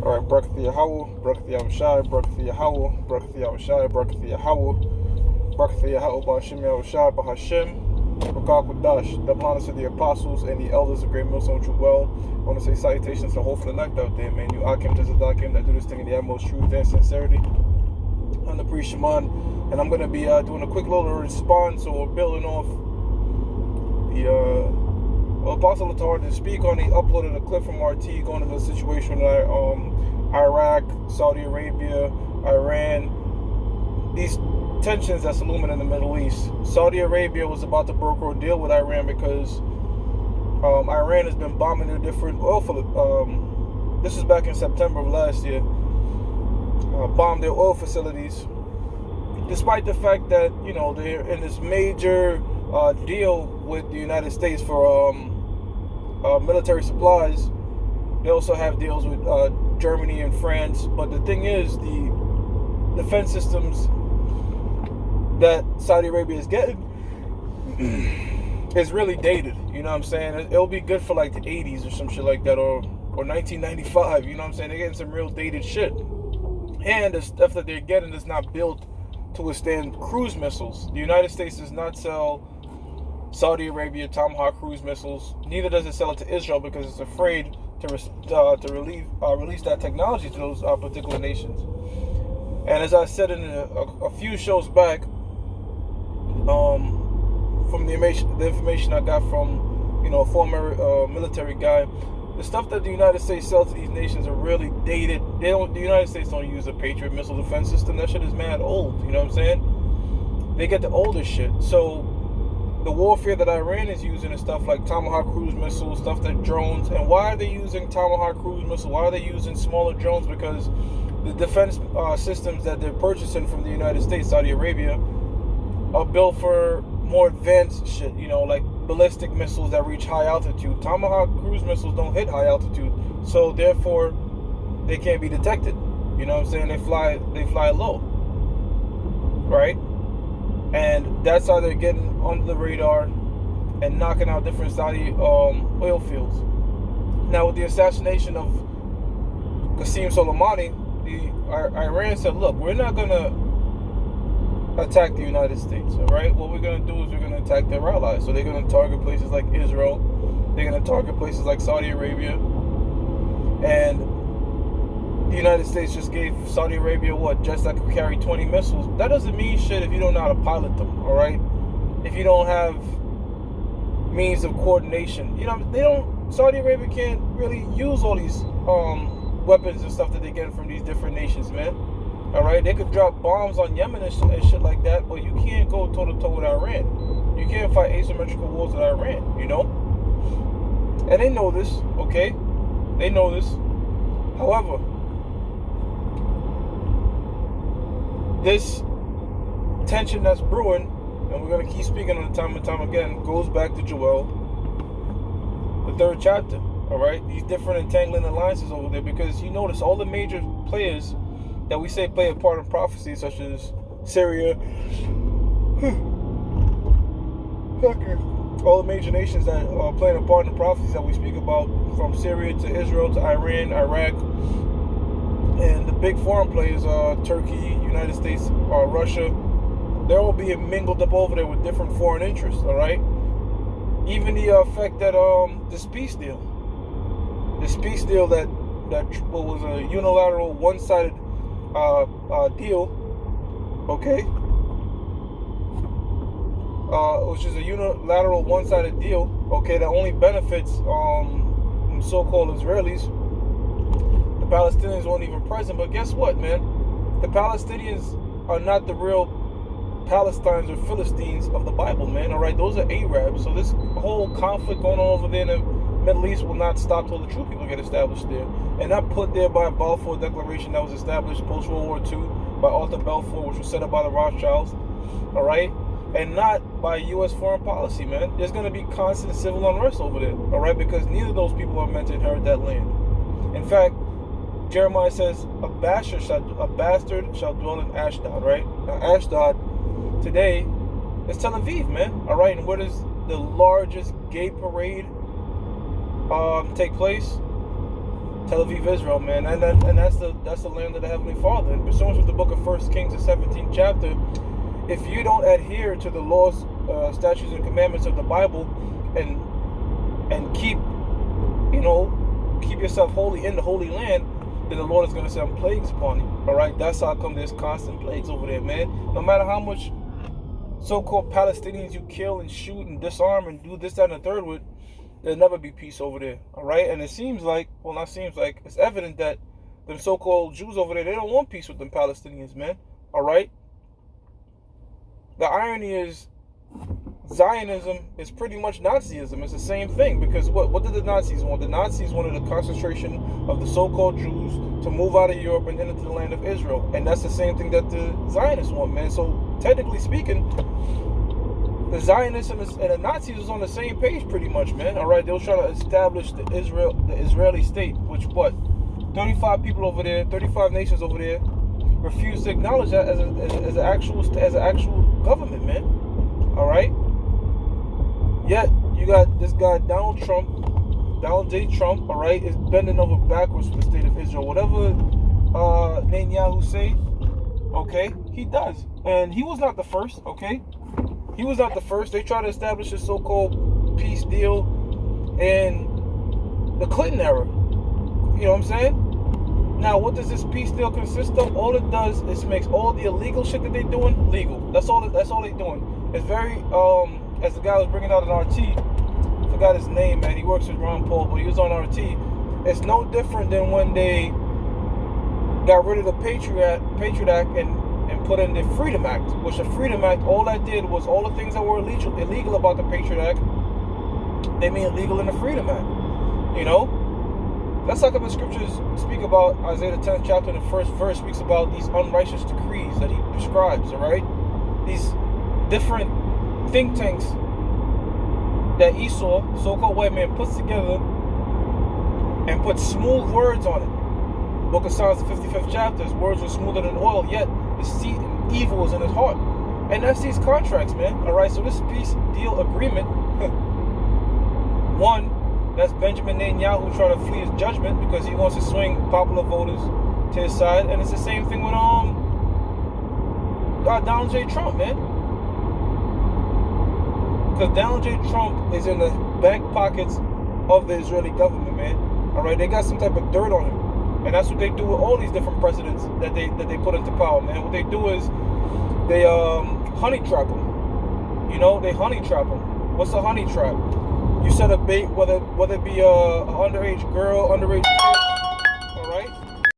All right, Barak Yahweh, Barak Yahushai, Barak Yahweh, Barak Yahushai, Barak Yahweh, Barak Yahweh, Ba'Hashem Yahushai, Ba'Hashem, Bakar Kudash. Double honors to the apostles and the elders of Great Millstone True Well. I want to say salutations to the whole elect out there, man. You Akim to Zadakim that do this thing in the utmost truth and sincerity. I'm the priest Shaman, and I'm going to be doing a quick little response or building off the Apostle Latar to speak on. He uploaded a clip from RT going into the situation with Iraq, Saudi Arabia, Iran, these tensions that's looming in the Middle East. Saudi Arabia was about to broker a deal with Iran because Iran has been bombing their different oil. This is back in September of last year. Bombed their oil facilities, despite the fact that they're in this major deal with the United States for military supplies. They also have deals with Germany and France. But the thing is, the defense systems that Saudi Arabia is getting is really dated. You know what I'm saying? It'll be good for like the 80s or some shit like that, or 1995. You know what I'm saying? They're getting some real dated shit. And the stuff that they're getting is not built to withstand cruise missiles. The United States does not sell Saudi Arabia Tomahawk cruise missiles. Neither does it sell it to Israel because it's afraid to release that technology to those particular nations. And as I said in a few shows back, from the information I got from a former military guy, the stuff that the United States sells to these nations are really dated. The United States don't use a Patriot missile defense system. That shit is mad old. You know what I'm saying? They get the older shit. So the warfare that Iran is using is stuff like Tomahawk cruise missiles, stuff like drones. And why are they using Tomahawk cruise missiles? Why are they using smaller drones? Because the defense systems that they're purchasing from the United States, Saudi Arabia, are built for more advanced shit, like ballistic missiles that reach high altitude. Tomahawk cruise missiles don't hit high altitude, so therefore they can't be detected. You know what I'm saying? They fly low, right? And that's how they're getting under the radar and knocking out different Saudi oil fields. Now, with the assassination of Qasem Soleimani, Iran said, look, we're not gonna attack the United States, all right? What we're going to do is we're going to attack their allies. So they're going to target places like Israel. They're going to target places like Saudi Arabia. And the United States just gave Saudi Arabia, jets that could carry 20 missiles. That doesn't mean shit if you don't know how to pilot them, all right? If you don't have means of coordination. Saudi Arabia can't really use all these weapons and stuff that they're getting from these different nations, man. All right, they could drop bombs on Yemen and shit like that, but you can't go toe-to-toe with Iran. You can't fight asymmetrical wars with Iran, And they know this, okay? They know this. However, this tension that's brewing, and we're going to keep speaking on it time and time again, goes back to Joel, the 3rd chapter, all right? These different entangling alliances over there, because you notice all the major players that we say play a part in prophecy, such as Syria, all the major nations that are playing a part in the prophecies that we speak about, from Syria to Israel to Iran, Iraq, and the big foreign players are Turkey, United States, Russia. They're all being mingled up over there with different foreign interests, all right? Even the fact that this peace deal that was a unilateral, one-sided deal, okay, which is a unilateral one-sided deal, okay, that only benefits so-called Israelis. The Palestinians weren't even present, but guess what, man? The Palestinians are not the real Palestinians or Philistines of the Bible, man, all right? Those are Arabs. So this whole conflict going on over there in the Middle East will not stop till the true people get established there. And not put there by a Balfour Declaration that was established post-World War II by Arthur Balfour, which was set up by the Rothschilds, all right? And not by U.S. foreign policy, man. There's going to be constant civil unrest over there, all right? Because neither of those people are meant to inherit that land. In fact, Jeremiah says, a bastard shall dwell in Ashdod, right? Now, Ashdod today is Tel Aviv, man, all right? And where does the largest gay parade take place? Tel Aviv, Israel, man, and that's the land of the Heavenly Father. And pursuant with the book of 1 Kings, the 17th chapter, if you don't adhere to the laws, statutes, and commandments of the Bible, and keep yourself holy in the Holy Land, then the Lord is going to send plagues upon you. All right, that's how come there's constant plagues over there, man. No matter how much so-called Palestinians you kill and shoot and disarm and do this, that, and the third with, there'll never be peace over there. All right, and it seems like, well, not seems like, it's evident that them so-called Jews over there, they don't want peace with them Palestinians, man. All right. The irony is, Zionism is pretty much Nazism. It's the same thing, because what did the Nazis want? The Nazis wanted a concentration of the so-called Jews to move out of Europe and into the land of Israel. And that's the same thing that the Zionists want, man. So technically speaking, the Zionists and the Nazis was on the same page pretty much, man. All right, they were trying to establish the Israeli state, which 35 people over there, 35 nations over there refused to acknowledge that as an actual government, man. All right. Yet you got this guy Donald J. Trump, all right, is bending over backwards for the state of Israel. Whatever Netanyahu say, okay, he does, and he was not the first. Okay, he was not the first. They tried to establish a so-called peace deal in the Clinton era. You know what I'm saying? Now, what does this peace deal consist of? All it does is makes all the illegal shit that they're doing legal. That's all they're doing. It's very, as the guy was bringing out an RT, I forgot his name, man. He works with Ron Paul, but he was on RT. It's no different than when they got rid of the Patriot Act and put in the Freedom Act, which the Freedom Act, all that did was all the things that were illegal about the Patriot Act, they made illegal in the Freedom Act. You know? That's how come the scriptures speak about Isaiah the 10th chapter, and the first verse speaks about these unrighteous decrees that he prescribes, all right? These different think tanks that Esau, so-called white man, puts together and puts smooth words on it. Book of Psalms, the 55th chapter, his words were smoother than oil, yet deceit and evil was in his heart. And that's these contracts, man, all right? So this peace deal agreement, one, that's Benjamin Netanyahu trying to flee his judgment because he wants to swing popular voters to his side. And it's the same thing with Donald J. Trump, man. Because Donald J. Trump is in the back pockets of the Israeli government, man. All right, they got some type of dirt on him. And that's what they do with all these different presidents that they put into power, man. What they do is they honey trap them. You know, they honey trap them. What's a honey trap? You set a bait, whether it be a underage girl, underage kid,